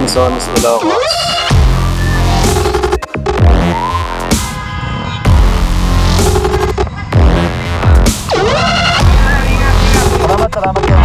Robinsons, Ilocos. Salamat po.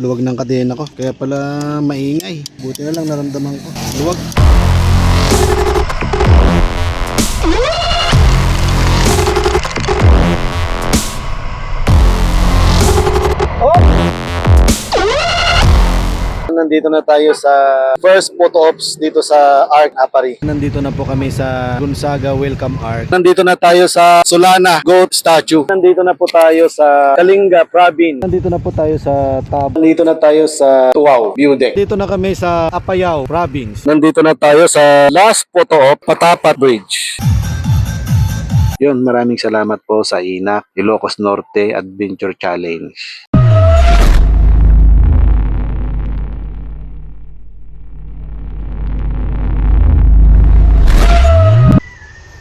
Luwag ng kadena ko, kaya pala maingay. Buti na lang naramdaman ko. Luwag. Nandito na tayo sa first photo ops dito sa Arc Apari. Nandito na po kami sa Gonzaga Welcome Arc. Nandito na tayo sa Solana Goat Statue. Nandito na po tayo sa Kalinga Province. Nandito na po tayo sa Tabo. Nandito na tayo sa Tuaw View Deck. Nandito na kami sa Apayao Province. Nandito na tayo sa last photo op, Patapat Bridge. Yun, maraming salamat po sa INAC, Ilocos Norte Adventure Challenge.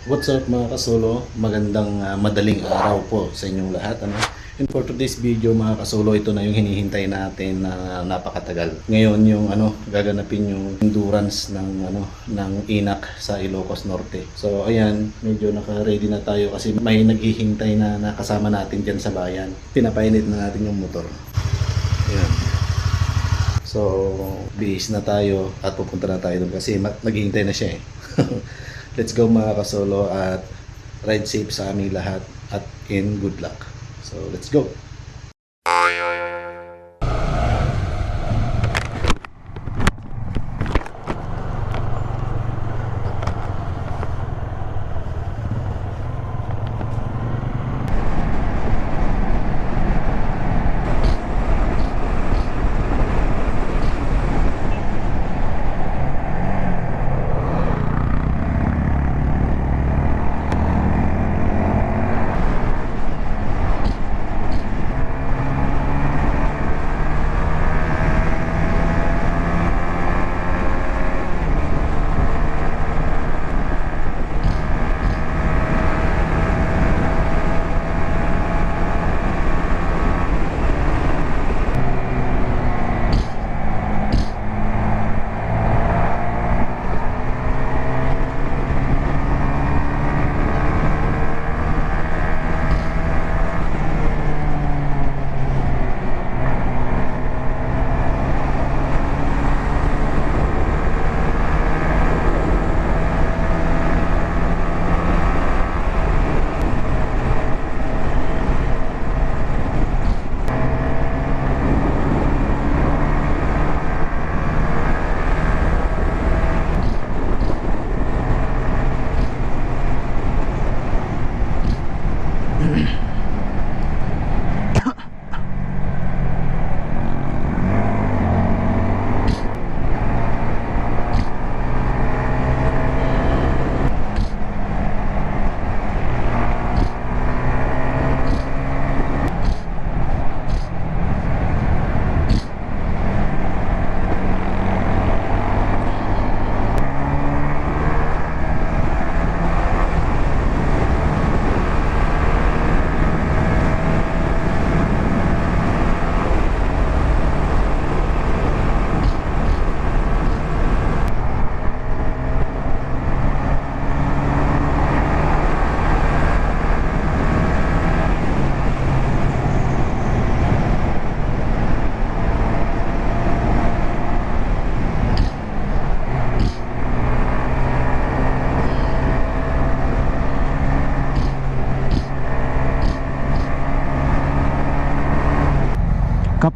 What's up mga kasolo? Magandang madaling araw po sa inyong lahat. And for today's video mga kasolo, ito na yung hinihintay natin na napakatagal. Ngayon yung gaganapin yung endurance ng INAC sa Ilocos Norte. So ayan, medyo naka-ready na tayo kasi may naghihintay na nakasama natin dyan sa bayan. Pinapainit na natin yung motor. Ayan. So bihis na tayo at pupunta na tayo doon kasi naghihintay na siya eh. Let's go mga kasolo at ride safe sa aming lahat at in good luck. So let's go!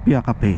Utopia Cafe.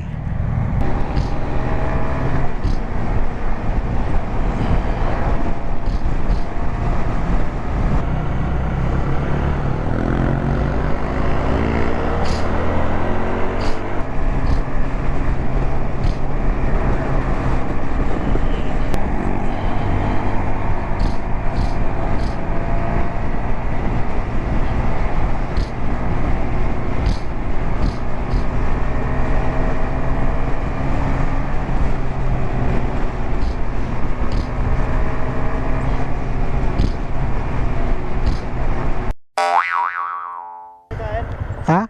Ha?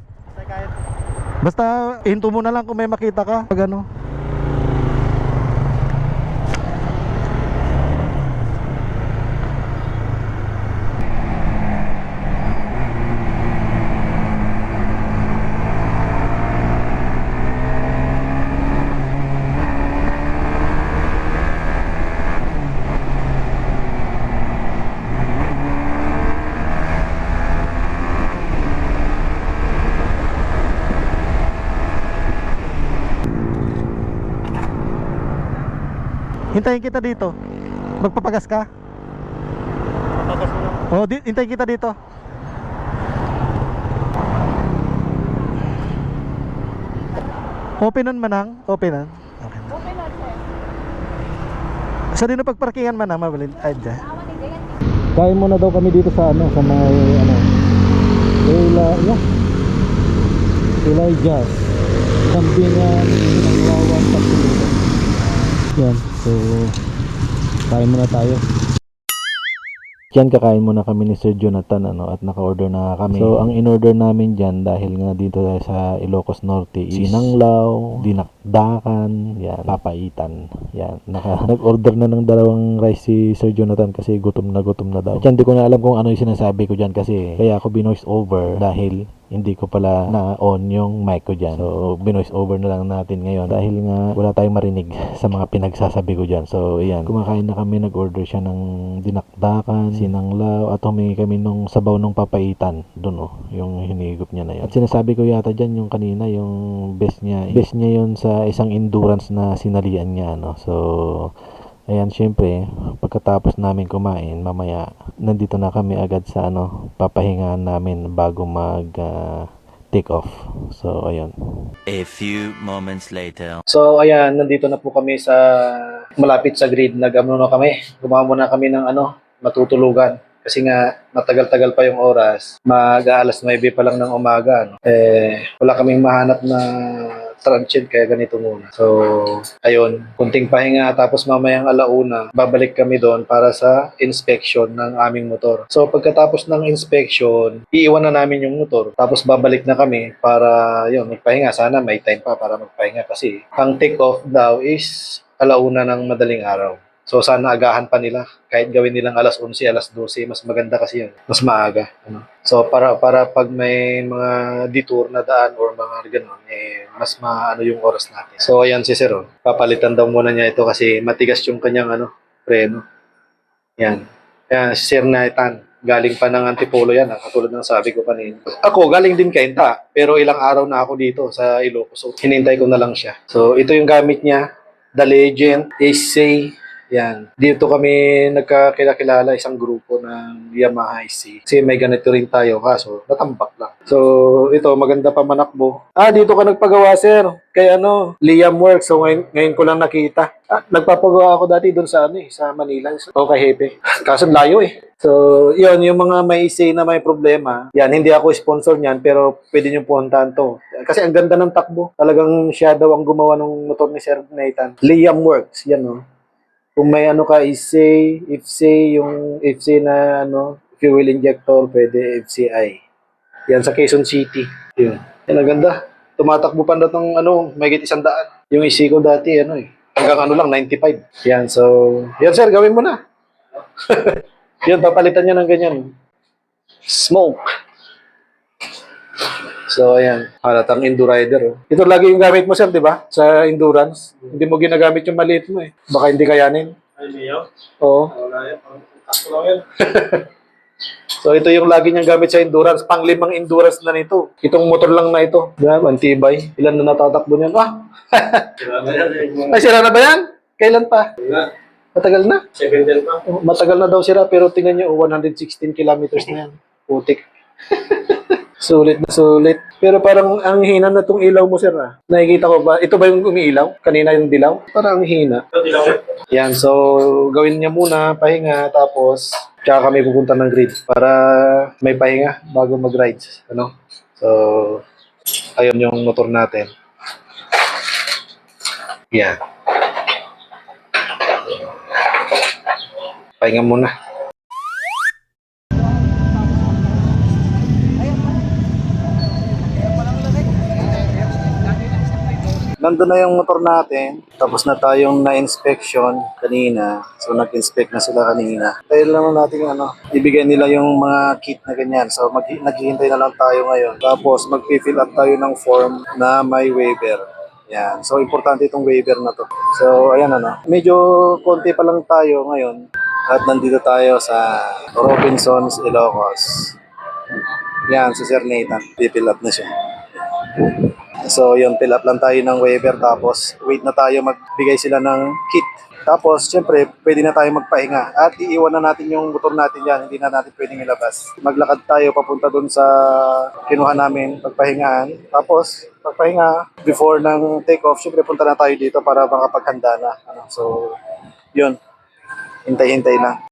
Basta hinto mo na lang kung may makita ka pag ano. Hintayin kita dito. Magpapagas ka? Pagas mo lang. Oh, hintayin kita dito. Openan manang? Openan? Okay. Openan, sir. Sa din na pagparkingan man mabalin. Ay, dyan. Kain muna daw kami dito sa ano, sa may ano. Elijah's Kambingan ng Lawan Pagtulugan. Yan, so kain muna tayo. Yan, kakain muna kami ni Sir Jonathan at naka-order na kami. So ang in-order namin dyan, dahil nga dito sa Ilocos Norte, sinanglaw, dinakdakan, yan, papaitan. Yan, nag-order na ng dalawang rice si Sir Jonathan kasi gutom na daw. At yan, di ko na alam kung ano yung sinasabi ko dyan kasi kaya ako binoise over dahil hindi ko pala na-on yung mic ko dyan. So, binoise over na lang natin ngayon dahil nga wala tayong marinig sa mga pinagsasabi ko dyan. So, ayan. Kumakain na kami. Nag-order siya ng dinakdakan, sinanglaw, at humingi kami nung sabaw ng papaitan. Doon, yung hinigop niya na yan. At sinasabi ko yata dyan yung kanina, yung best niya. Best niya yun sa isang endurance na sinalian niya, no? So, ayan, syempre, pagkatapos namin kumain, mamaya, nandito na kami agad sa papahingaan namin bago mag take off. So, ayun. A few moments later. So, ayan, nandito na po kami sa malapit sa grid. Na kami. Gumawa muna kami ng matutulugan. Kasi nga, matagal-tagal pa yung oras. Mag-aalas 9 pa lang ng umaga. Wala kaming mahanap na transient, kaya ganito muna. So, ayun, kunting pahinga, tapos mamayang alauna, babalik kami doon para sa inspection ng aming motor. So, pagkatapos ng inspection, iiwan na namin yung motor, tapos babalik na kami para, yun, magpahinga. Sana may time pa para magpahinga kasi ang take off daw is alauna ng madaling araw. So, sana agahan pa nila. Kahit gawin nilang alas 11, alas 12, mas maganda kasi yun. Mas maaga. So, para pag may mga detour na daan or mga ganun, mas maano yung oras natin. So, ayan si Sir. Papalitan daw muna niya ito kasi matigas yung kanyang preno. Yan. Ayan, si Sir Nathan. Galing pa ng Antipolo yan. Katulad ng sabi ko kanina. Ako, galing din Cainta. Pero ilang araw na ako dito sa Ilocos. So, hinintay ko na lang siya. So, ito yung gamit niya. The Legend AC. Yan. Dito kami nagkakilala isang grupo ng Yamaha IC. Kasi may ganito rin tayo, kaso natambak lang. So, ito, maganda pa manakbo. Dito ka nagpagawa, sir. Kay Liam Works. So, ngayon ko lang nakita. Nagpapagawa ako dati doon sa sa Manila. O kay Hepe. Kaso layo So, yun, yung mga may IC na may problema, yan, hindi ako sponsor niyan, pero pwede nyo puntahan to. Kasi ang ganda ng takbo. Talagang siya daw ang gumawa ng motor ni Sir Nathan. Liam Works, yan Kung may ka, IFC, yung IFC na fuel injector, pwede FCI. Yan sa Quezon City. Yun. Yan, ang ganda. Tumatakbo pa na itong may 100. Yung IC ko dati, hanggang lang, 95. Yan, so, yan sir, gawin mo na. Yun, papalitan niya ng ganyan. Smoke. So, ayan. Halatang Endurider. Ito lagi yung gamit mo, sir, di ba? Sa endurance. Hindi mo ginagamit yung maliit mo Baka hindi kayanin. Ay, Leo? Oo. Wala yan. Takbo lang yan. So ito yung lagi niyang gamit sa endurance. Pang-5 endurance na nito. Itong motor lang na ito. Yan, antibay. Ilan na natatakbo niyan? Ah! Ay, sira na ba yan? Kailan pa? Matagal na? 7 pa. Oh, matagal na daw sila, pero tingnan niyo, 116 kilometers na yan. Putik. Sulit na sulit. Pero parang ang hina na tong ilaw mo, sir. Ah. Nakikita ko ba? Ito ba yung umiilaw? Kanina yung dilaw? Parang ang hina. Yan, so gawin niya muna, pahinga, tapos tsaka kami pupunta ng grid para may pahinga bago mag-rides. Ano? So, ayun yung motor natin. Yan. Pahinga muna. Nandun na yung motor natin. Tapos na tayong na-inspection kanina. So, nag-inspect na sila kanina. Dahil naman natin ibigay nila yung mga kit na ganyan. So, naghihintay na lang tayo ngayon. Tapos, mag-fill up tayo ng form na may waiver. Yan. So, importante itong waiver na to. So, ayan Medyo konti pa lang tayo ngayon. At nandito tayo sa Robinsons, Ilocos. Yan, si Sir Nathan. Fill up na siya. So, yun, fill up lang tayo ng waiver. Tapos, wait na tayo magbigay sila ng kit. Tapos, syempre, pwede na tayo magpahinga. At iiwan na natin yung motor natin yan. Hindi na natin pwedeng ilabas. Maglakad tayo papunta dun sa kinuha namin, pagpahingaan. Tapos, pagpahinga, before ng take-off, syempre, punta na tayo dito para makapaghanda na. So, yun. Hintay-hintay lang.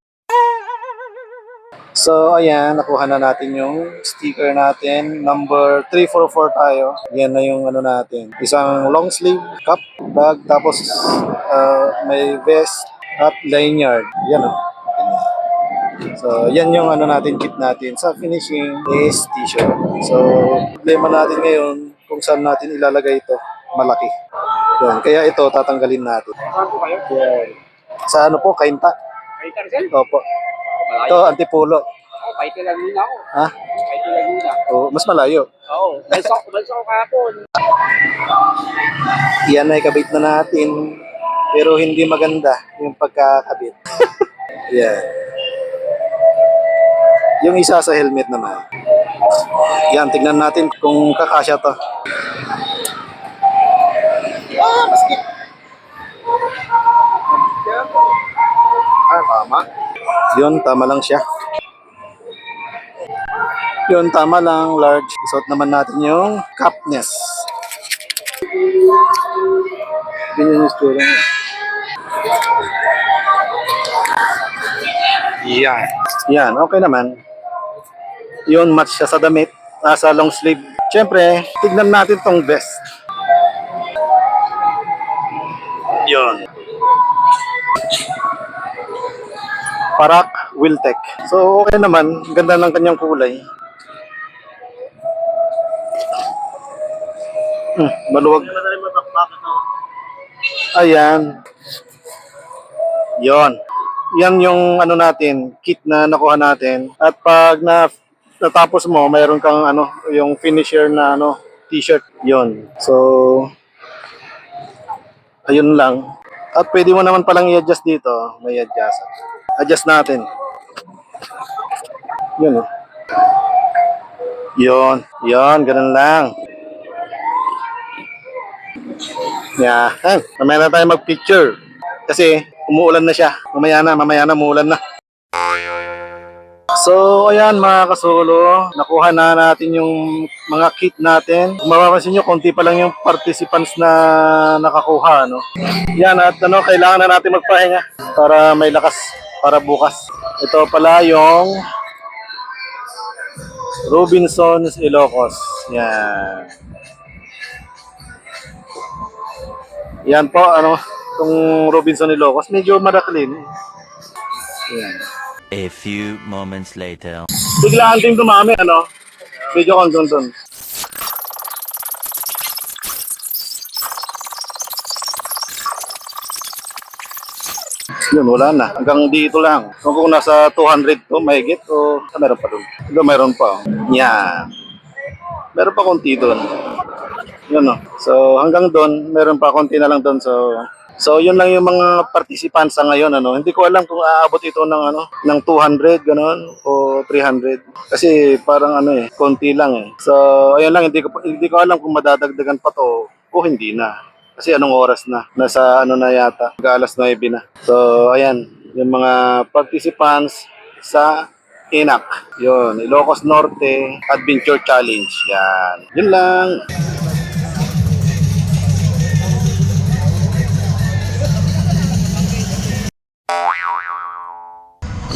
So, ayan, nakuha na natin yung sticker natin. Number 344 tayo. Yan na yung natin. Isang long sleeve, cup, bag, tapos may vest at lanyard. Yan So, yan yung natin, kit natin. Sa finishing is t-shirt. So, problema natin ngayon kung saan natin ilalagay ito. Malaki. Yan. Kaya ito, tatanggalin natin. Saan po kayo? Yan. Sa po, Kainta. Kayo Tarzan? Opo. Malayo. Ito, Antipulo. Oo, kahit ilang muna ako. Ha? Kahit ilang muna. Oh, mas malayo. Oo, balsa ko kahapon. Yan ay kabit na natin. Pero hindi maganda yung pagkakabit. Yan. Yung isa sa helmet naman. Yan, tignan natin kung kakasya to. Maskit. Tama. Yun, tama lang siya. Yun, tama lang, large. Isuot naman natin yung capness. Ganyan yung story niya. Yan. Yan, okay naman. Yun, match siya sa damit. Sa long sleeve. Siyempre, tignan natin tong vest. Yun. Parak Wiltec. So, okay naman. Ganda ng kanyang kulay. Maluwag. Ayan. Yon. Yan yung natin, kit na nakuha natin. At pag natapos mo, mayroon kang yung finisher na t-shirt. Yon. So, ayun lang. At pwede mo naman palang i-adjust dito. May adjust. Adjust natin. Yun Yun. Yun. Ganun lang. Yan. Mamaya na tayo mag-picture. Kasi umuulan na siya. Mamaya na umuulan na. So, ayan mga kasolo. Nakuha na natin yung mga kit natin. Kung mapapansin nyo, konti pa lang yung participants na nakakuha. Yan at kailangan na natin magpahinga para may lakas para bukas. Ito pala yung Robinsons, Ilocos. Yan. Yan po, itong Robinson Ilocos. Medyo madaklin. Yan. A few moments later. Biglaan din dumami, Medyo kondon dun. Yun, wala na. Hanggang dito lang. Kung nasa 200 to, mahigit o meron pa dun. Mayroon pa. Yan. Meron pa konti dun. Yun So hanggang doon, meron pa konti na lang doon. So yun lang yung mga participants sa ngayon Hindi ko alam kung aabot ito ng ng 200 ganon o 300. Kasi parang ano eh, konti lang eh. So, ayun lang, hindi ko alam kung madadagdagan pa to o hindi na. Kasi anong oras na? Nasa ano na yata, alas 9 na. So, ayan, yung mga participants sa INAC. Yun, Ilocos Norte Adventure Challenge. Yan. Yun lang.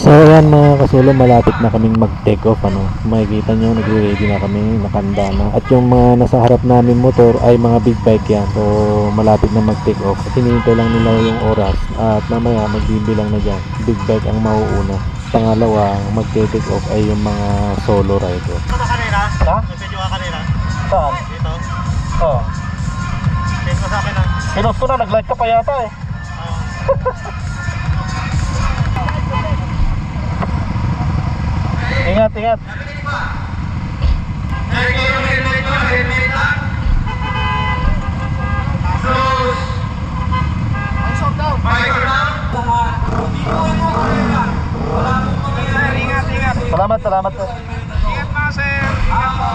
So ayan mga kasulo, malapit na kaming mag-take off, ano. Makikita nyo, nagre-ready na kami, nakanda na. At yung mga nasa harap namin motor ay mga big bike yan. So malapit na mag-take off. At hinihintay lang nila yung oras. At mamaya magbibilang na dyan. Big bike ang mauuna. Pangalawa, ang mag-take off ay yung mga solo rider. Ano kanina? Ha? May video ka kanina? Saan? Dito? Oh. Send mo sa akin na. Pinost ko na, nag-like ka pa yata eh. Ingat, ingat. Salamat, salamat po. Ingat pa, sir. Ingat po.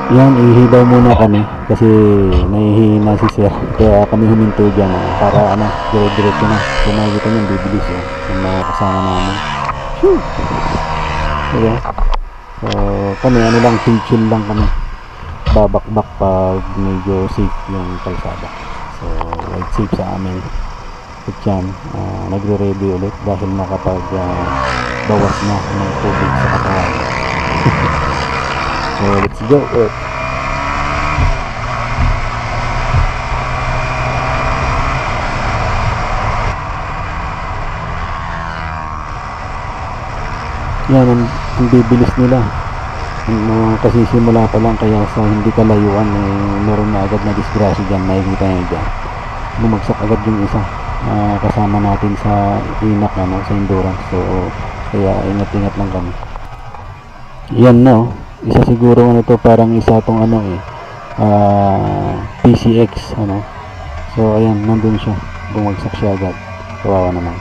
Yan, ihidaw muna kami kasi nahihina si sir. Kaya kami huminto dyan para ano, dire-diretso na. Kung makikita nyo, bibilis yung mga kasama namin. Whew! Diba? So, kami ano lang, chill lang kami. Babakbak pag medyo safe yung kalsada. So, ride safe sa amin. At yan, nagre-ready ulit dahil nakapag bawas na ng tubig sa katawan. So let's go. Yan ang bibilis nila. Kasi simula pa lang, kaya sa hindi kalayuan meron na agad na disgrasya dyan. Makikita nyo dyan, bumagsak agad yung isa kasama natin sa INAC, sa endurance. So kaya ingat-ingat lang kami. Yan no, isa siguro to, parang isa tong PCX So ayan, nandun siya, bumagsak siya agad. Kawawa naman.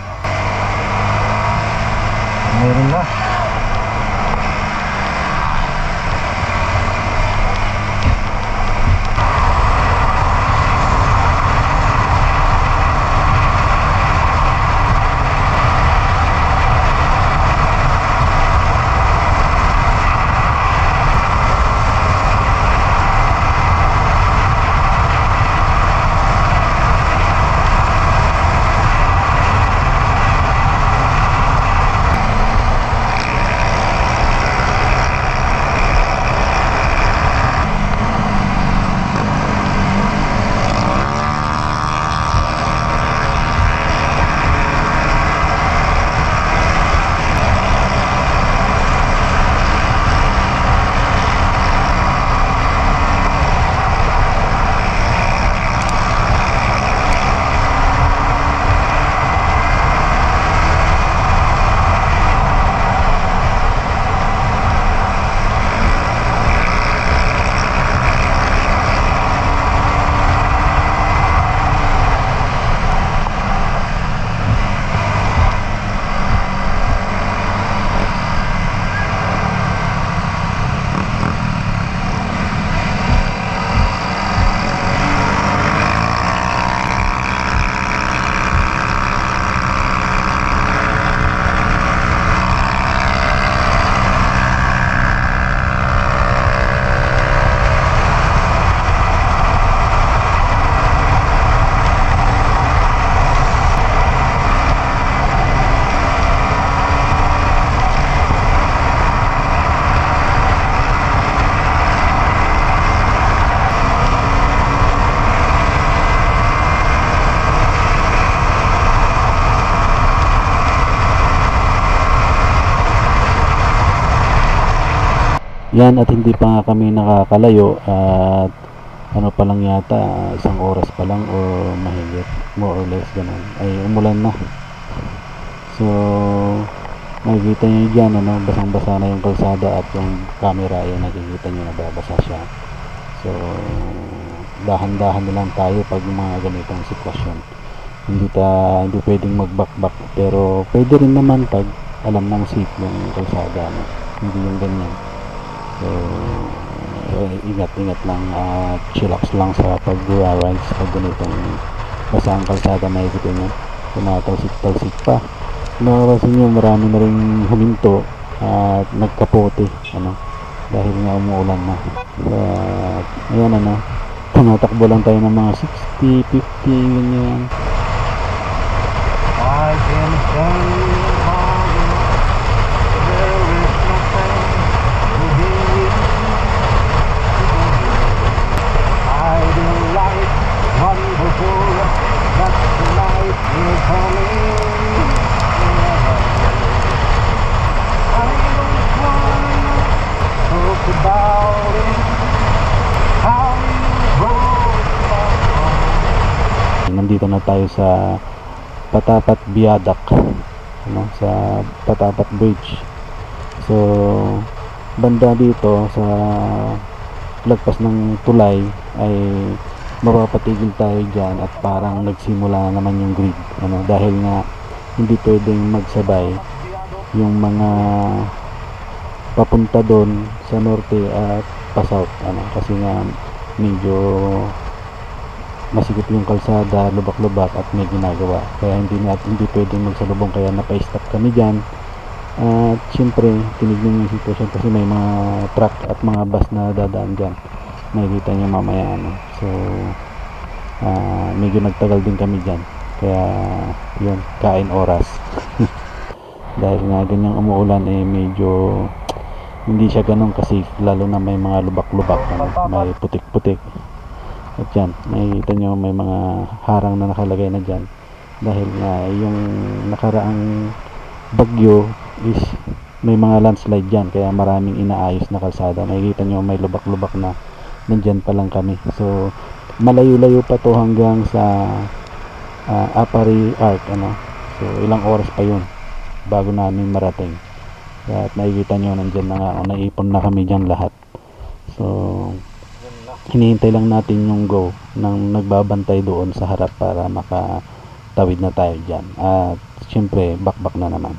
Meron na. Yan, at hindi pa nga kami nakakalayo at ano pa lang yata, isang oras pa lang o mahigit, more or less ganun, ay umulan na. So makikita nyo dyan, ano, basang basa na yung kalsada at yung camera ay nakikita nyo nababasa siya. So dahan-dahan na lang tayo pag mga ganitong sitwasyon. Hindi pwedeng mag-back pero pwede rin naman pag alam ng safe yung kalsada, no? Hindi yung ganyan. So ingat-ingat lang at chillax lang sa pag-rides pag ganitong basa ang kalsada. Makikita nyo tumatalsik-talsik pa. Napansin nyo marami na rin huminto at nagkapote, ano, dahil nga umuulan na. At ayan, ano, tumatakbo lang tayo ng mga 60, 50 ganyan. I can stand all there is nothing to be I do like wonderful that tonight you're coming. I don't wanna talk about it, how you broke my heart. Nandito na tayo sa Patapat Viaduct, ano, sa Patapat Bridge. So banda dito sa lagpas ng tulay ay mapapatigil tayo dyan at parang nagsimula naman yung grid, ano, dahil nga hindi pwedeng magsabay yung mga papunta doon sa norte at pa south, ano, kasi nga medyo masikip yung kalsada, lubak-lubak at may ginagawa, kaya hindi pwedeng magsalubong, kaya napa-stop kami dyan. At syempre tinignan yung sitwasyon kasi may mga truck at mga bus na dadaan dyan, makikita nyo mamaya, ano. So medyo nagtagal din kami dyan, kaya yun, kain oras. Dahil nga ganyang umuulan medyo hindi siya ganun kasi lalo na may mga lubak-lubak, ano, may putik-putik. At yan, makikita nyo may mga harang na nakalagay na dyan dahil nga yung nakaraang bagyo is may mga landslide dyan, kaya maraming inaayos na kalsada. Makikita nyo may lubak-lubak na nandyan pa lang kami. So malayo-layo pa to hanggang sa Apari Arc, ano. So ilang oras pa yun bago namin marating. At makikita nyo nandyan na nga, naipon na kami dyan lahat. So hinihintay lang natin yung go ng nagbabantay doon sa harap para makatawid na tayo dyan. At syempre bakbak na naman.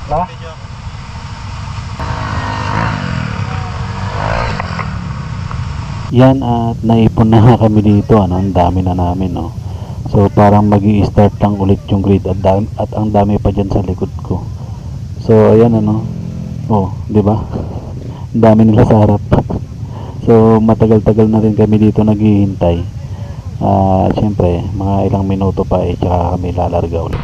Na? Yan, at naipon na nga kami dito, ano, ang dami na namin, no. So parang magi-start lang ulit yung grid at ang dami pa dyan sa likod ko. So ayan, ano, oh, di ba? Ang dami nila sa harap. So matagal-tagal na rin kami dito naghihintay. Siyempre mga ilang minuto pa tsaka kami lalarga ulit.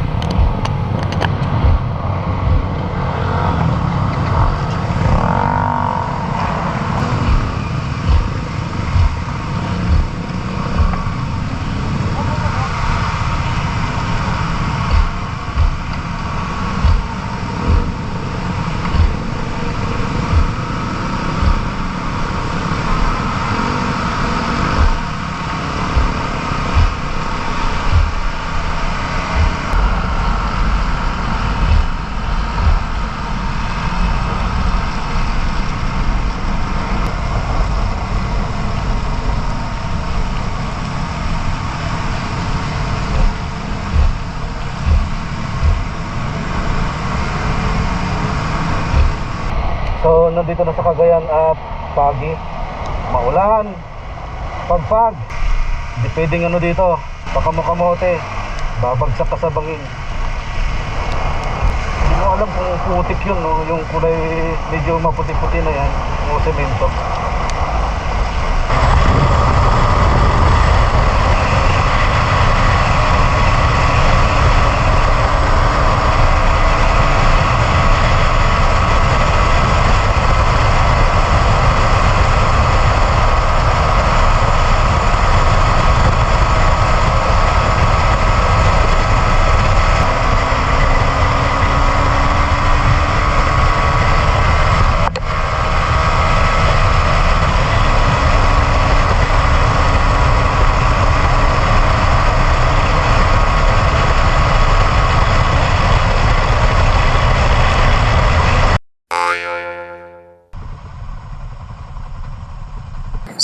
So nandito na sa Cagayan at pagi, maulan, pagpag, di pwedeng ano dito, pakamokamote, babagsak ka sa bangin. Hindi mo alam kung putik yun, no? Yung kulay medyo maputi-puti na yan, o semento.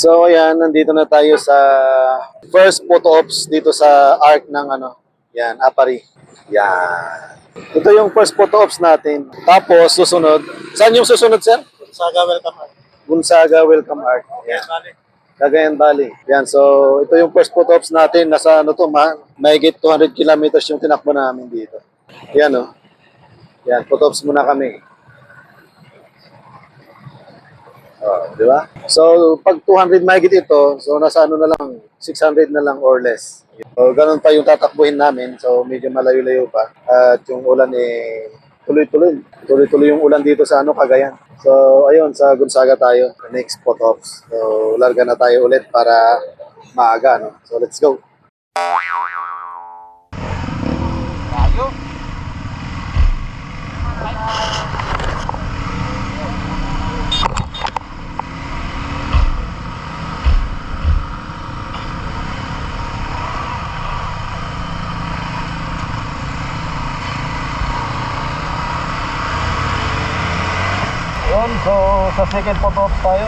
So ayan, nandito na tayo sa first photo ops dito sa arc ng ano, yan, Apari. Yan. Ito yung first photo ops natin. Tapos susunod, saan yung susunod, sir? Gonzaga Welcome Arc. Gonzaga Welcome Arc. Yan. Cagayan Valley. Yan, so ito yung first photo ops natin. Nasa ano to, mahigit 200 kilometers yung tinakbo namin dito. Yan oh. Yan, photo ops muna kami. Oh, di ba? So, pag 200 mahigit ito, so nasa ano na lang, 600 na lang or less. So, ganun pa yung tatakbuhin namin. So, medyo malayo-layo pa. At yung ulan tuloy-tuloy. Tuloy-tuloy yung ulan dito sa ano, Cagayan. So, ayun, sa Gonzaga tayo. Next spot ops. So, larga na tayo ulit para maaga, no? So, let's go. Yun, so sa second photo ops tayo.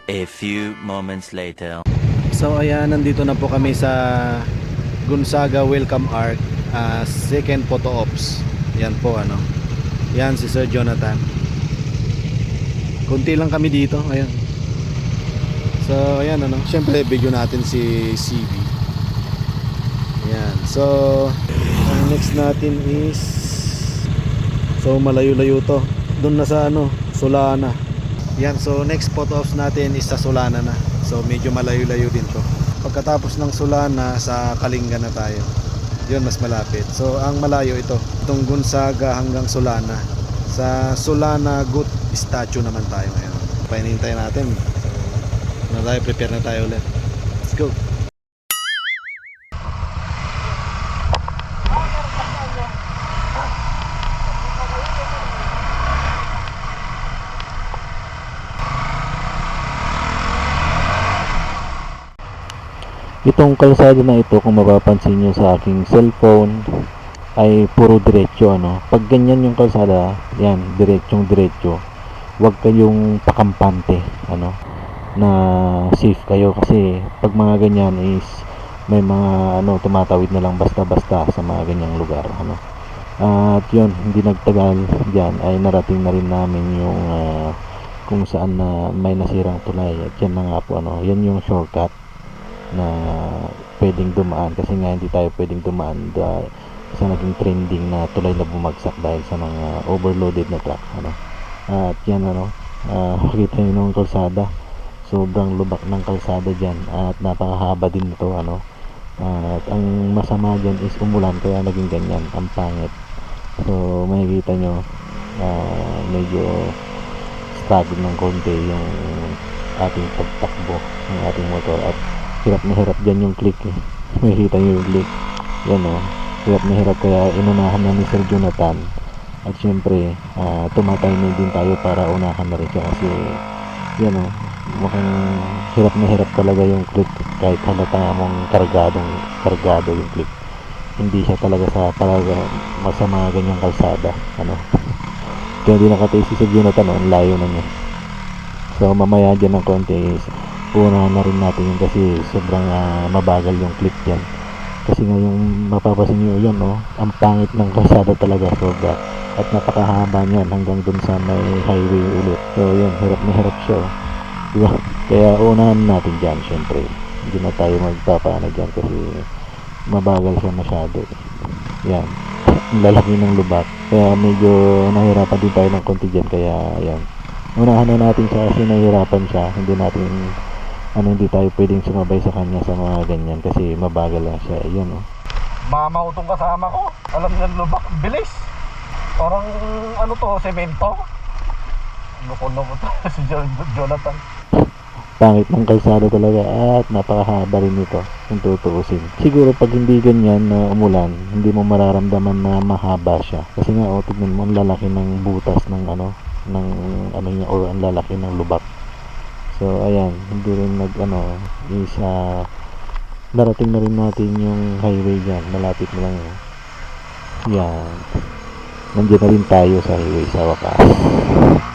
A few moments later. So ayan, nandito na po kami sa Gonzaga Welcome Arc, second photo ops. Yan po ano. Yan si Sir Jonathan. Kunti lang kami dito ngayon. So ayan ano, syempre video natin si CV. Yan. So ang next natin is, so malayo-layo to. Doon na sa ano, Solana. Yan, so next photo ops natin is sa Solana na. So medyo malayo-layo din to. Pagkatapos ng Solana, sa Kalinga na tayo. Yun, mas malapit. So ang malayo ito, itong Gonzaga hanggang Solana. Sa Solana Good Statue naman tayo ngayon. Painintay natin. So na tayo, prepare na tayo ulit. Let's go. Itong kalsada na ito, kung mapapansin nyo sa aking cellphone, ay puro diretso ano. Pag ganyan yung kalsada, yan, diretsong diretso. Huwag kayong pakampante ano, na safe kayo, kasi pag mga ganyan is may mga ano, tumatawid na lang basta-basta sa mga ganyang lugar ano. At yun, hindi nagtagal diyan ay narating na rin namin yung kung saan na may nasirang tulay. At yan na nga po ano, yan yung shortcut na pwedeng dumaan, kasi nga hindi tayo pwedeng dumaan sa naging trending na tulay na bumagsak dahil sa mga overloaded na truck ano. At yan ano, makita nyo yung kalsada, sobrang lubak ng kalsada dyan at napakahaba din ito ano. At ang masama dyan is umulan, kaya naging ganyan, ang pangit. So makikita nyo medyo struggle ng konti yung ating pagtakbo ng ating motor. At hirap na hirap dyan yung click eh. Makikita nyo yung click yan o, hirap na hirap, kaya inunahan na ni Sir Jonathan. At syempre tumatime din tayo para unahan na rin siya, kasi yan o, mukhang hirap na hirap talaga yung click. Kahit halata mong kargado yung click, hindi siya talaga sa talaga masama ganyang kalsada ano. Kaya hindi nakatayo si Sir Jonathan, ang layo na niya. So mamaya dyan ng konti is unahan na rin natin yun, kasi sobrang mabagal yung clip yan. Kasi nga yung mapapasin nyo yun no, ang pangit ng kalsada talaga, sobra. At napakahaba niyan hanggang dun sa may highway ulit. So yun, hirap na hirap siya diba? Kaya unahan natin dyan, syempre hindi na tayo magpapaano dyan kasi mabagal siya masyado. Yan, ang lalaki ng lubak, kaya medyo nahirapan din tayo ng konti dyan. Kaya yan, unahan na natin siya kasi nahihirapan siya. Hindi tayo pwedeng sumabay sa kanya sa mga ganyan kasi mabagal lang siya. Ayun oh. Mama utong kasama ko, alam niyan lubak, bilis. Parang ano to, semento. Loko to si Jonathan. Pangit ng kalsada talaga at napakahaba rin nito kung tutuusin. Siguro pag hindi ganyan na umulan, hindi mo mararamdaman na mahaba siya. Kasi nga, tignan mo, ang lalaki ng butas ng niya, or ang lalaki ng lubak. So ayan, hindi rin darating na rin natin yung highway dyan, malapit na lang yan. Nandiyan na rin tayo sa highway sa wakas.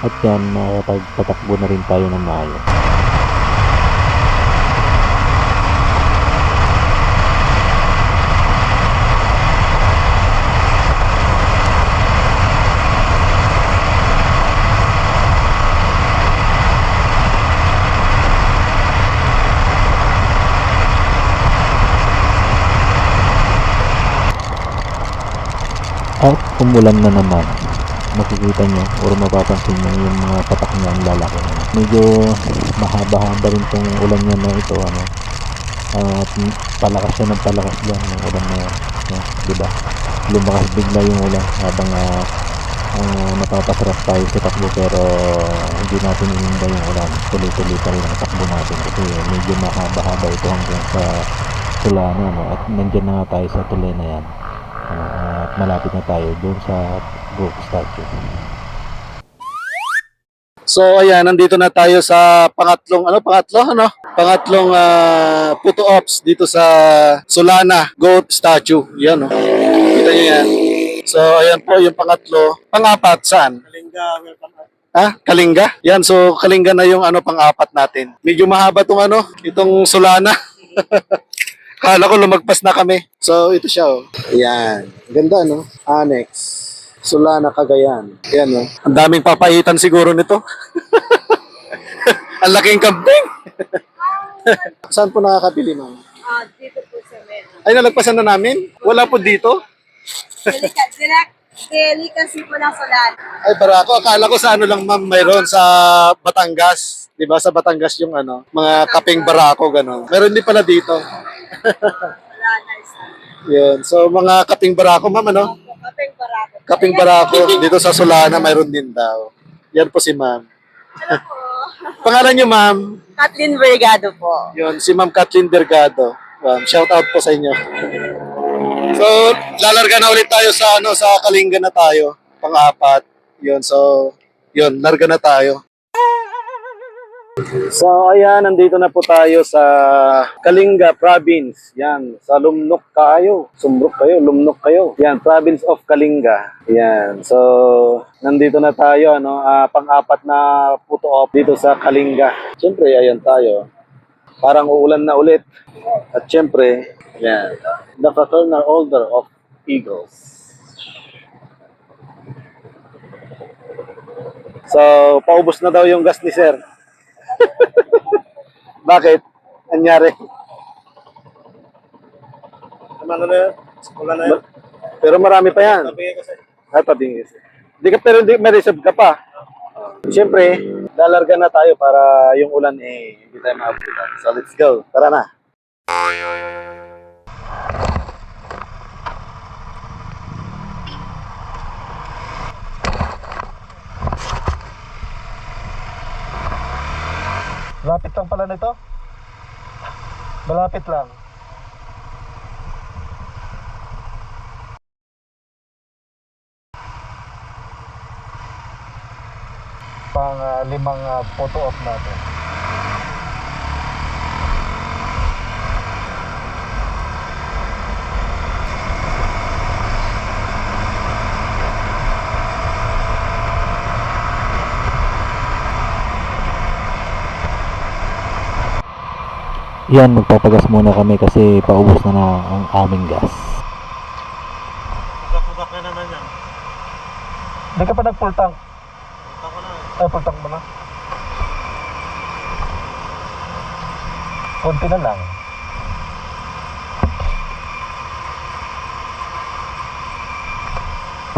At yan, makapagpatakbo na rin tayo ng maayos. At umulan na naman, makikita nyo or mapapansin nyo yung mga patak niya ang lalaki. Medyo mahaba-haba rin tong ulan niya na ito, at palakas siya ng palakas dyan ng ulan na yan, diba? Lumakas bigla yung ulan habang napapasarap tayo sa takbo, pero hindi natin ininda yung ulan. Tuloy-tuloy pa rin ang takbo natin kasi medyo mahaba-haba ito hanggang sa Solana, at nandyan na nga tayo sa tulay na yan. At malapit na tayo doon sa Brook Statue. So ayan, nandito na tayo sa pangatlong photo ops dito sa Solana Goat Statue. Yan, kita niyo yan. So ayan po yung pangapat saan? Kalinga? Yan, so Kalinga na yung pang-apat natin. Medyo mahaba itong Solana. Kala ko lumagpas na kami. So, ito siya, Ayan. Ganda, Annex. Solana, Cagayan. Ayan, Ang daming papaitan siguro nito. Ang laking kambing. Saan po nakakabili, ma'am? Dito po sa Mena. Ay, nalagpasan na namin? Wala po dito? Delicacy po ng Solana. Ay, barako. Akala ko sa lang, ma'am, mayroon sa Batangas. Diba? Sa Batangas yung mga kaping barako, gano'n. Meron din pala dito. Solana isa. Yun. So, mga kaping barako, ma'am, Kapeng Barako. Kaping barako. Dito sa Solana, mayroon din daw. Yan po si ma'am. Hello po. Pangalan niyo, ma'am? Kathleen Vergado po. Yun, si Ma'am Kathleen Vergado. Shout out po sa inyo. So, lalarga na ulit tayo sa Kalinga na tayo. Pang-apat. Yun, so, yun, larga na tayo. So, ayan, nandito na po tayo sa Kalinga Province. Yan, sa Lumnok kayo. Lumnok kayo. Yan, Province of Kalinga. Yan, so, nandito na tayo, pang-apat na photo op dito sa Kalinga. Siyempre, ayan tayo. Parang uulan na ulit. At siyempre, yan, the fraternal order of eagles. So, paubos na daw yung gas ni Sir. Bakit? Anyari? Pero marami pa yan. Tabingin kasi. Pero may reserve ka pa. Siyempre, lalarga na tayo para yung ulan hindi tayo maabutan. So let's go. Tara na. Malapit lang pala nito. Malapit lang. Pang-limang photo op natin. Yan, magpapagas muna kami kasi paubos na ang aming gas. Pagkaputak na naman yan. Hindi ka pa nag-full tank? Putak ko na. Ay, full tank mo na. Konti na lang.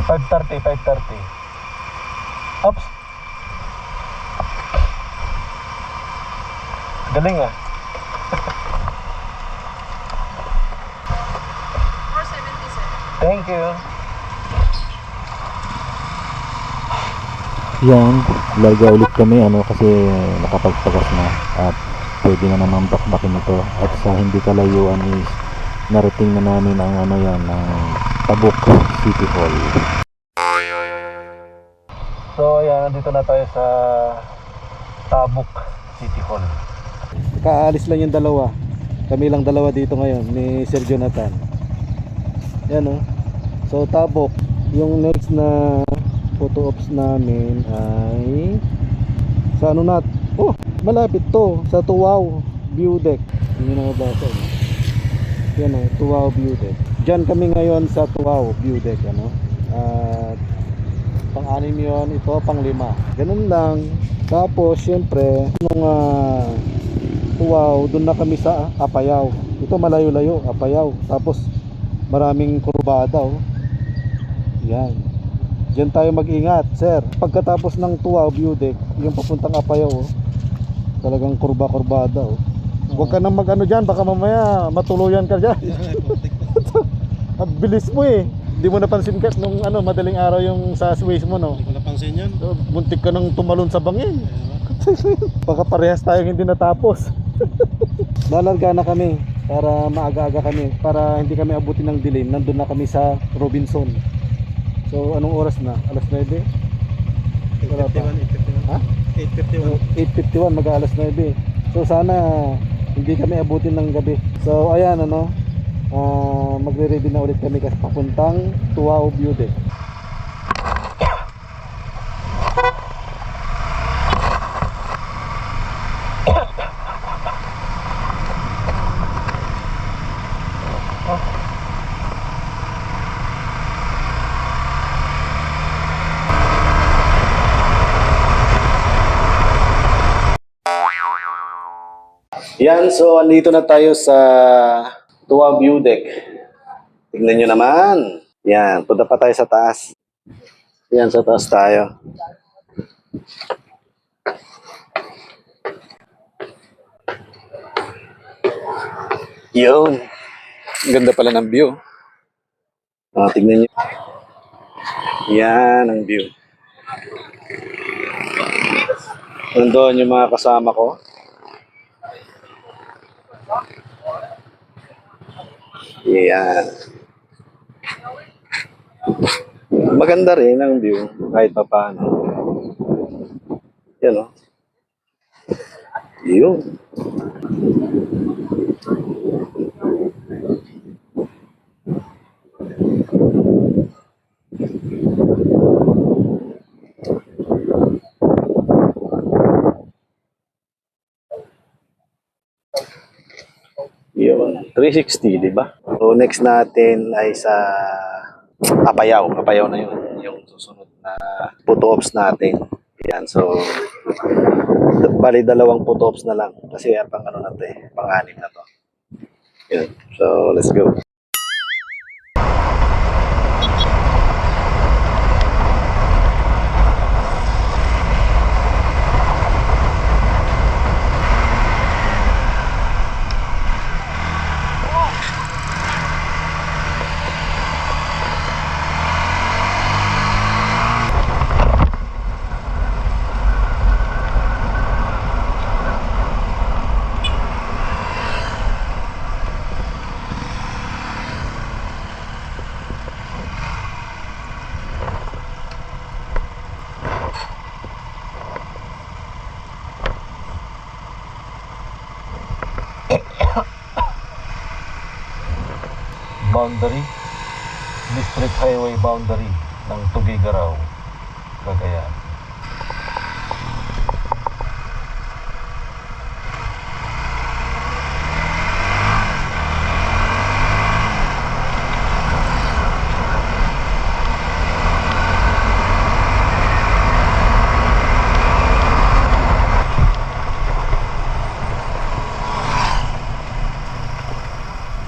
$5.30. Oops. Galing ah. 477. Thank you. Yan, larga ulit kami kasi nakapagpagas na at pwede na naman bakbakin ito. At sa hindi kalayuan is narating na namin ang ano yan, ang Tabuk City Hall. So ayan, nandito na tayo sa Tabuk City Hall. Kaalis lang yung dalawa. Kami lang dalawa dito ngayon ni Sir Jonathan. Yan oh. So Tabuk, yung next na photo ops namin ay sa ano na? Oh, malapit to sa Tuwaw View Deck. Hindi na mabasa. Yan oh, Tuwaw View Deck. Diyan kami ngayon sa Tuwaw View Deck, ano? At pang-anim yun, ito pang-lima. Ganun lang. Tapos syempre nung Tuwaw, doon na kami sa Apayao. Ito malayo-layo, Apayao. Tapos maraming kurbada oh. Yan. Diyan tayo mag-ingat, sir. Pagkatapos ng Tuwaw View Deck, yung papuntang Apayao oh, talagang kurba-kurbada oh. Huwag ka nang mag-ano dyan, baka mamaya matuluyan ka dyan. Ang bilis mo eh. Hindi mo napansin ka nung ano, madaling araw yung sa Waze mo, no? Hindi ko napansin yan. So, buntik ka nang tumalon sa bangin. Baka parehas tayong hindi natapos. Lalarga na kami para maaga-aga kami, para hindi kami abutin ng dilim. Nandun na kami sa Robinson. So anong oras na? Alas 9? Wala pa. 8:51. Ha? 8:51, mag-aalas 9. So sana hindi kami abutin ng gabi. So ayan ano, magre-ready na ulit kami kasi papuntang Tuwaw View Deck. Yan, so andito na tayo sa Tuwaw View Deck. Tignan nyo naman. Yan, punta pa tayo sa taas. Yan, sa taas tayo. Yun. Ganda pala ng view. Tignan nyo. Yan ang view. Nandoon yung mga kasama ko. Yan. Maganda rin ang view kahit pa paano. Yan o. Yun. Yun. 360, di ba? So next natin ay sa Apayao. Apayao na yun. Yung susunod na photo ops natin. Yan. So bali dalawang photo ops na lang. Kasi pang ano na to eh. Pang-anim na to. Yan. So let's go. Boundary, District Highway boundary ng Tugigaraw, Cagayan.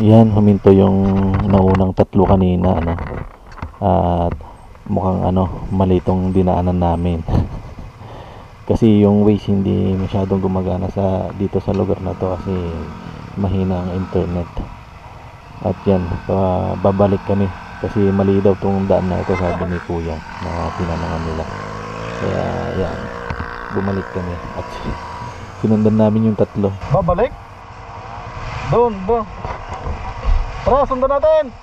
Yan, huminto yung naunang tatlo kanina, ano. At mukhang ano, mali itong dinaanan namin. Kasi yung Waze hindi masyadong gumagana sa dito sa lugar na to kasi mahina ang internet. At yan, babalik kami kasi mali daw tong daan na ito, sabi ni Kuya na tinanungan nila. Kaya yan, bumalik kami at Sinundan namin yung tatlo. Babalik? Doon. Tara, sundan natin!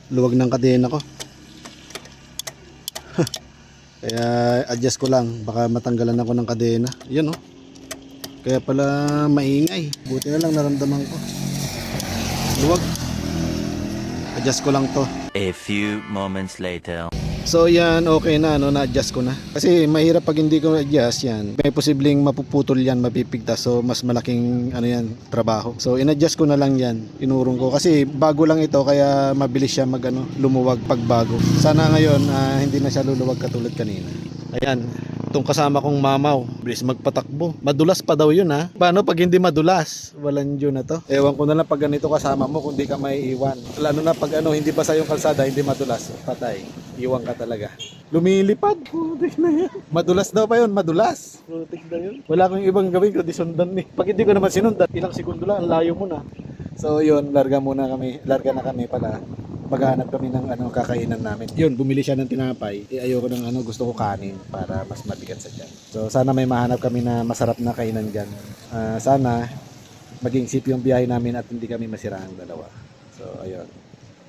Luwag ng kadena ko. Kaya adjust ko lang, baka matanggalan ako ng kadena. Yan oh. Kaya pala maingay. Buti na lang naramdaman ko. Luwag. Adjust ko lang to. A few moments later. So yan, okay na, no, na-adjust ko na. Kasi mahirap pag hindi ko na-adjust yan. May posibleng mapuputol yan, mapipigtas. So mas malaking ano yan, trabaho. So in-adjust ko na lang yan, inurong ko. Kasi bago lang ito, kaya mabilis siya lumuwag pag bago. Sana ngayon, hindi na siya luluwag katulad kanina. Ayan, itong kasama kong mamaw, bilis magpatakbo. Madulas pa daw yun ha. Paano pag hindi madulas? Walang dyan na to. Ewan ko na lang pag ganito kasama mo kung di ka may iwan. Lalo na pag hindi basa yung kalsada, hindi madulas. Patay. Iwan ka talaga. Lumilipad. Putik na yan. Madulas daw pa yun. Madulas. Putik na yun. Wala akong ibang gawin kundi sundan ni. Pag hindi ko naman sinundan, ilang segundo lang, ang layo mo na. So yun, larga na kami pala. Maghanap kami ng kakainan namin. Yun, bumili siya ng tinapay. Ayoko ng gusto ko kanin para mas mabigat sa tiyan. So sana may mahanap kami na masarap na kainan diyan. Sana maging safe yung biyahe namin at hindi kami masira ang dalawa. So ayun.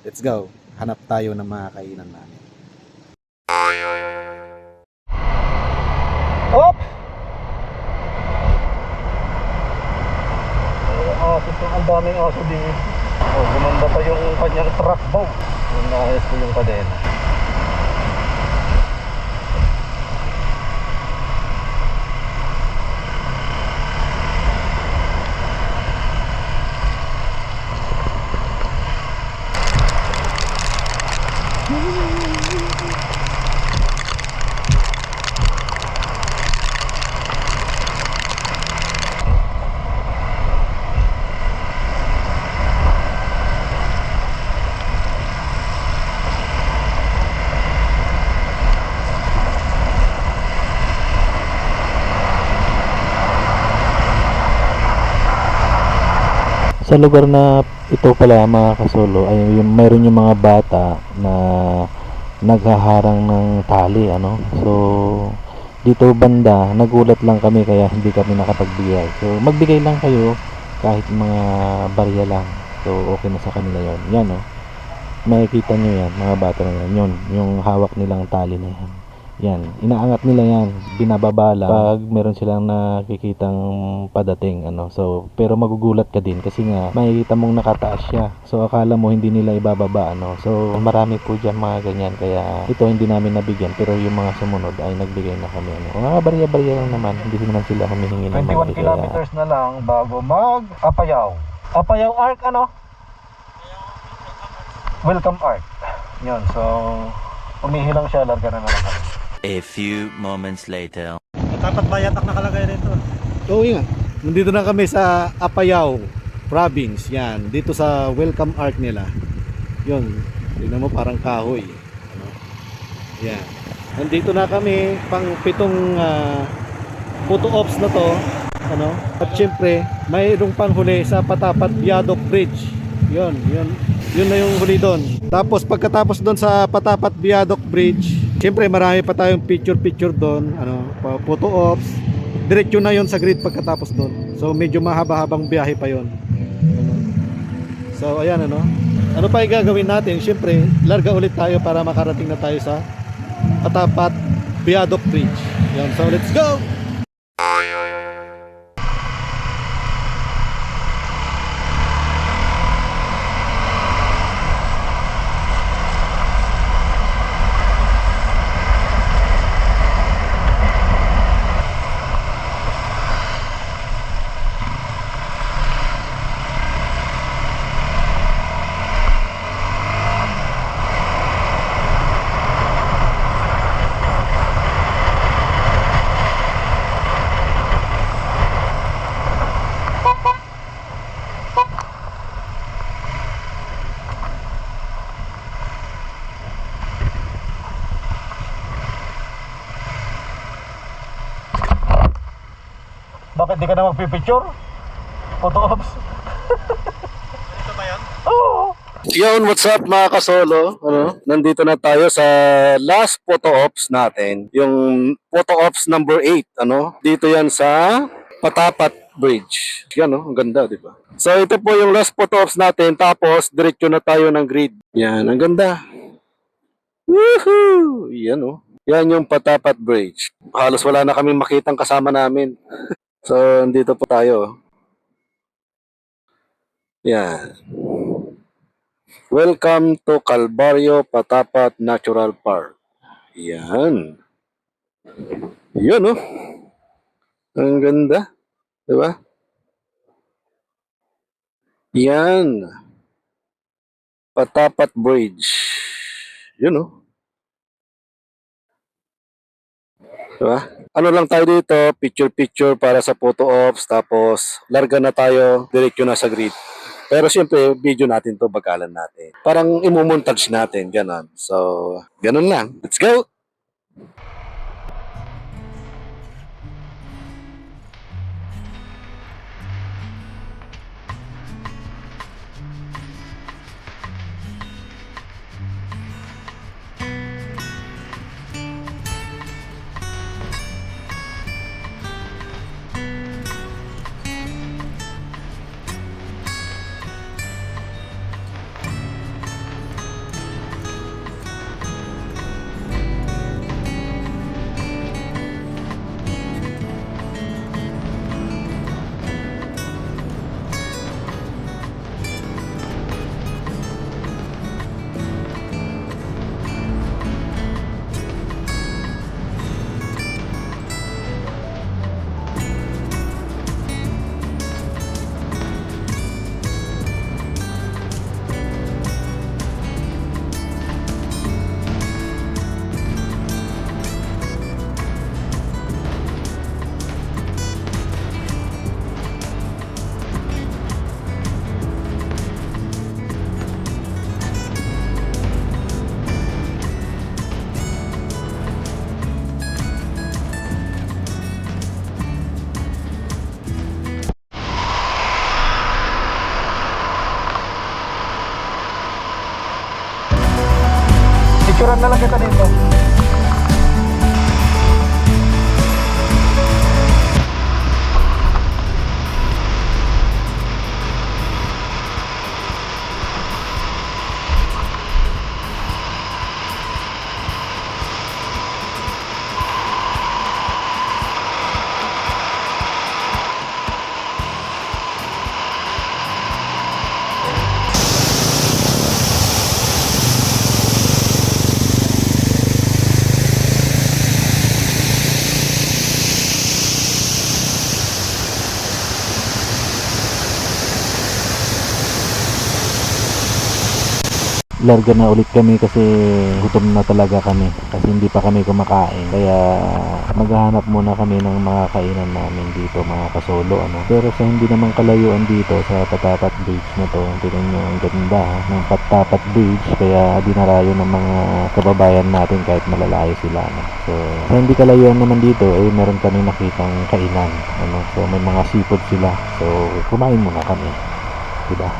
Let's go. Hanap tayo ng mga kainan namin. Op! Ang daming aso din. Oh, gumanda pa yung kanyang truck bow. Yung naayos ko yung kadena. Sa lugar na ito pala mga kasolo ay mayroon yung mga bata na naghaharang ng tali So dito banda nagulat lang kami kaya hindi kami nakapagbigay. So magbigay lang kayo kahit mga barya lang. So okay na sa kanila yon. Yan makikita nyo yan mga bata na yan. Yung hawak nilang tali na yan. Yan, inaangat nila yan, binababa lang pag meron silang nakikitang padating So, pero magugulat ka din kasi nga makikita mong nakataas siya. So, akala mo hindi nila ibababa So, marami po dyan mga ganyan kaya ito hindi namin nabigyan pero yung mga sumunod ay nagbigay na kami Mga barya-barya lang naman, hindi naman sila humihingi ng 21 kilometers na lang bago mag Apayao. Apayao Arc Welcome Art. Yun, so umihilang siya, larga na lang kami. A few moments later. Dapat bayatak nakalagay rito. Oo nga. Nandito na kami sa Apayao Province. Yan, dito sa Welcome Art nila. Yun, tignan mo parang kahoy. Ano? Yan. Nandito na kami pang 7 photo ops na to. Ano? At syempre, mayroong panghuli sa Patapat Viaduct Bridge. Yun na yung huli doon. Tapos pagkatapos doon sa Patapat Viaduct Bridge, syempre marami pa tayong picture doon, ano, photo ops. Diretso na yon sa grid pagkatapos doon. So medyo mahaba-habang biyahe pa yon. Ano? So ayan, ano. Ano pa yung gagawin natin? Syempre, larga ulit tayo para makarating na tayo sa Patapat Viaduct Bridge. Yan, so let's go. Bakit di ka na magpipicture? Photo ops. Ito ba yan? Oo. Yun, what's up mga kasolo? Ano? Nandito na tayo sa last photo ops natin. Yung photo ops number 8, ano? Dito yan sa Patapat Bridge. Yan, no? Ang ganda, di ba? So ito po yung last photo ops natin, tapos diretso na tayo ng grid. Yan, ang ganda. Woohoo! Yan, no? Yan yung Patapat Bridge. Halos wala na kami makitang kasama namin. So, andito po tayo. Yan. Welcome to Calvario Patapat Natural Park. Yan. Yan, oh. Ang ganda. Diba? Yan. Patapat Bridge. Yun, oh. Diba? Ano lang tayo dito, picture-picture para sa photo ops, tapos larga na tayo, diretso na sa grid. Pero siyempre, video natin to, bagalan natin. Parang imumontage natin, ganon. So, ganon lang. Let's go! Picturean na lang kita dito. larga na ulit kami kasi gutom na talaga kami kasi hindi pa kami kumakain, kaya maghahanap muna kami ng mga kainan namin dito mga kasolo, ano. Pero sa hindi naman kalayuan dito sa Patapat Bridge na to, tingnan nyo ang ganda ng Patapat Bridge, kaya dinarayo ng mga kababayan natin kahit malalayo sila, ano. So sa hindi kalayuan naman dito eh meron kami nakitang kainan, ano. So may mga seafood sila, so kumain muna kami, diba?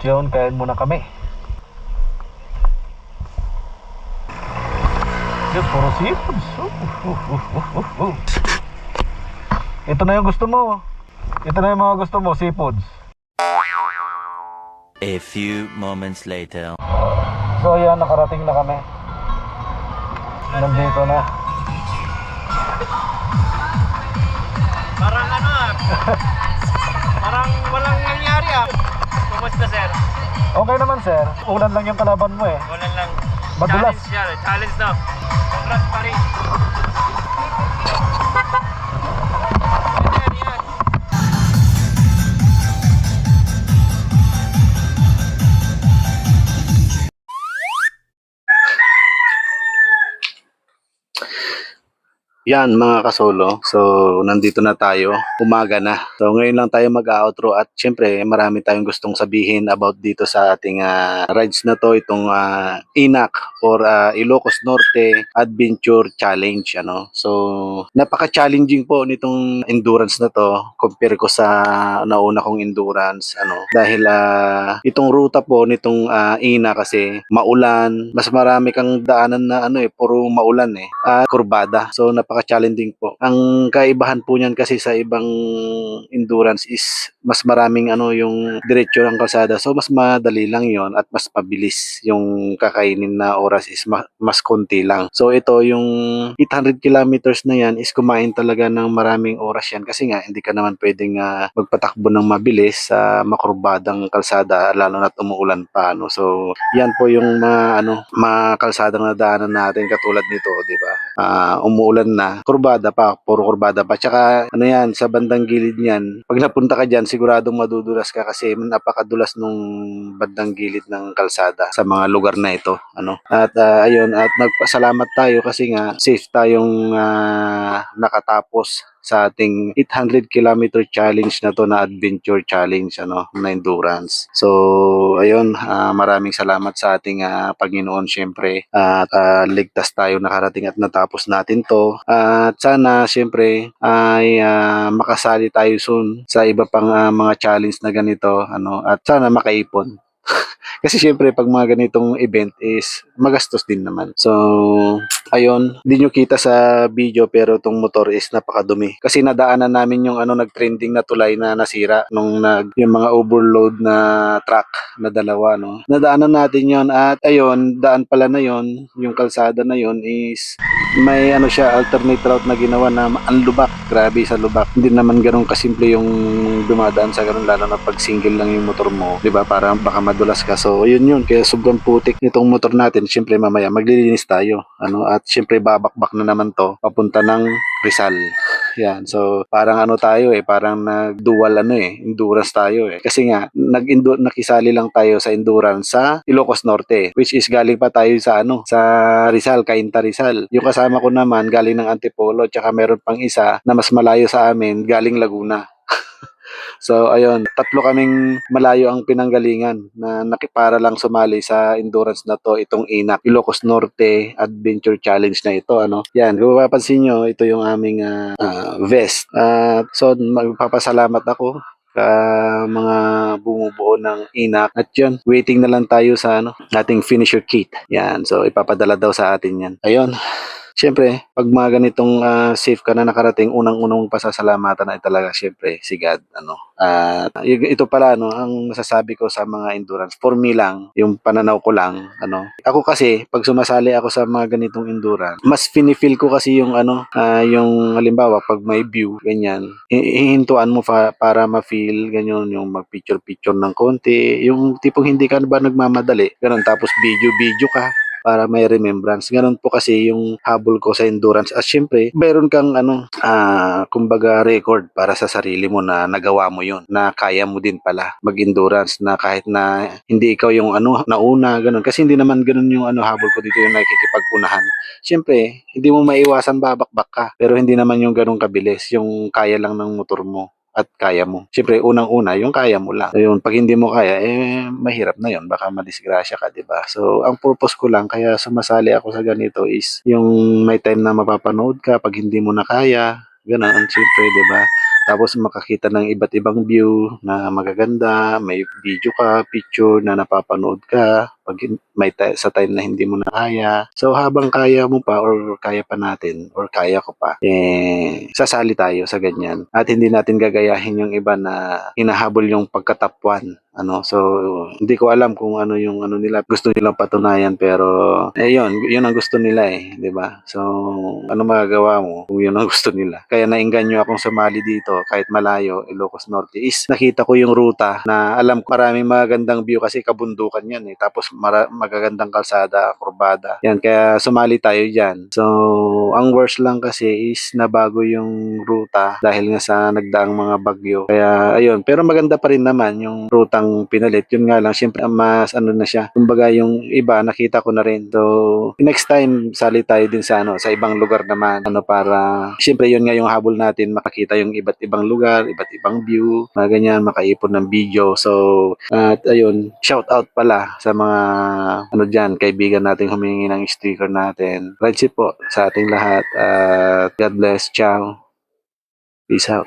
Yun, kain muna kami. Diyos, puro seafoods. Ito na yung gusto mo. Ito na yung mga gusto mo, seafoods. A few moments later. So ayan, nakarating na kami. Nandito na. Parang ano parang walang nangyari Kumusta sir? Okay naman sir, ulan lang yung kalaban mo eh. Wala lang. Madulas. Challenge daw. Congrats pa rin. Yan mga kasolo, so nandito na tayo, umaga na. So ngayon lang tayo mag-outro at syempre marami tayong gustong sabihin about dito sa ating rides na to, itong INAC or Ilocos Norte Adventure Challenge. Ano? So napaka-challenging po nitong endurance na to compare ko sa nauna kong endurance. Ano? Dahil itong ruta po nitong INAC kasi maulan, mas marami kang daanan na puro maulan kurbada. So napaka-challenging po. Ang kaibahan po niyan kasi sa ibang endurance is mas maraming yung diretso ng kalsada. So mas madali lang 'yon at mas pabilis. Yung kakainin na oras is mas konti lang. So ito yung 800 kilometers na yan is kumain talaga ng maraming oras yan kasi nga hindi ka naman pwedeng magpatakbo ng mabilis sa makurbadang kalsada lalo na't umuulan pa, no. So yan po yung mga kalsadang nadaanan natin katulad nito, 'di ba? Umuulan na, kurbada pa, puro kurbada pa. Tsaka yan, sa bandang gilid niyan, pag napunta ka diyan, siguradong madudulas ka kasi napakadulas nung bandang gilid ng kalsada sa mga lugar na ito, ano. At ayun, at nagpasalamat tayo kasi nga safe tayong nakatapos sa ating 800 kilometer challenge na to na adventure challenge, na endurance. So ayun, maraming salamat sa ating Panginoon syempre at ligtas tayo nakarating at natapos natin to. At sana syempre ay makasali tayo soon sa iba pang mga challenge na ganito, at sana makaipon. Kasi syempre pag mga ganitong event is magastos din naman. So ayun, hindi nyo kita sa video pero tong motor is napakadumi. Kasi nadaanan namin yung nag-trending na tulay na nasira nung yung mga overload na truck na dalawa, no. Nadaanan natin yon at ayun, daan pala na yon, yung kalsada na yon is may siya alternate route na ginawa na ang lubak, grabe sa lubak. Hindi naman ganun kasimple yung dumadaan sa ganun lalo na pag single lang yung motor mo, 'di ba? Para baka madulas ka. So yun kaya sobrang putik nitong motor natin. Syempre mamaya maglilinis tayo, at syempre babakbak na naman to papunta ng Rizal. Yan. So parang tayo parang nag-dual endurance tayo Kasi nga nakisali lang tayo sa endurance sa Ilocos Norte, which is galing pa tayo sa sa Rizal, Cainta Rizal. Yung kasama ko naman galing ng Antipolo, tsaka meron pang isa na mas malayo sa amin galing Laguna. So ayun, tatlo kaming malayo ang pinanggalingan na nakipara lang sumali sa endurance na to, itong INAC, Ilocos Norte Adventure Challenge na ito, Yan, kung mapapansin nyo, ito yung aming vest. So magpapasalamat ako sa mga bumubuo ng INAC. At yun, waiting na lang tayo sa ating finisher kit. Yan, so ipapadala daw sa atin yan. Ayun. Siyempre, pag mga ganitong safe ka na nakarating, unang-unang pasasalamatan ay talaga siyempre si God. Ito pala, ang masasabi ko sa mga endurance. For me lang, yung pananaw ko lang, ako kasi, pag sumasali ako sa mga ganitong endurance, mas finifeel ko kasi yung yung halimbawa, pag may view, ganyan, hihintuan mo para ma-feel, ganyan, yung mag-picture-picture ng konti, yung tipong hindi ka ba nagmamadali, ganun, tapos video-video ka, para may remembrance. Ganun po kasi yung habol ko sa endurance. At syempre, meron kang kumbaga record para sa sarili mo na nagawa mo yun, na kaya mo din pala mag-endurance, na kahit na hindi ikaw yung nauna, ganun. Kasi hindi naman ganun yung habol ko dito, yung nakikipag-unahan. Syempre, hindi mo maiwasan babakbak ka, pero hindi naman yung ganun kabilis, yung kaya lang ng motor mo at kaya mo. Siyempre, unang-una, yung kaya mo lang. So, yun, pag hindi mo kaya, mahirap na yun. Baka madisgrasya ka, di ba? So, ang purpose ko lang, kaya sumasali ako sa ganito is, yung may time na mapapanood ka, pag hindi mo na kaya, gano'n, siyempre, di ba? Tapos makakita ng iba't ibang view na magaganda, may video ka, picture na napapanood ka, pag sa time na hindi mo na kaya. So habang kaya mo pa or kaya pa natin or kaya ko pa, sasali tayo sa ganyan. At hindi natin gagayahin yung iba na hinahabol yung pagka-top 1. So hindi ko alam kung ano yung nila gusto nilang patunayan, pero yun ang gusto nila, di ba? So ano magagawa mo kung yun ang gusto nila? Kaya naengganyo akong sumali dito kahit malayo, Ilocos Norte, is nakita ko yung ruta na alam ko maraming magagandang view kasi kabundukan yan, tapos magagandang kalsada, kurbada. Yan, kaya sumali tayo dyan. So, ang worst lang kasi is nabago yung ruta dahil nga sa nagdaang mga bagyo. Kaya, ayun. Pero maganda pa rin naman yung rutang pinalit. Yun nga lang, syempre, mas na siya. Kumbaga, yung iba, nakita ko na rin. So, next time, sali tayo din sa ibang lugar naman. Para, syempre, yun nga yung habol natin, makakita yung iba't ibang lugar, iba't ibang view, mga ganyan, makaipon ng video. So, at ayun, shout out pala sa mga dyan, kaibigan nating humingi ng sticker natin. Friendship po sa ating lahat. God bless. Ciao. Peace out.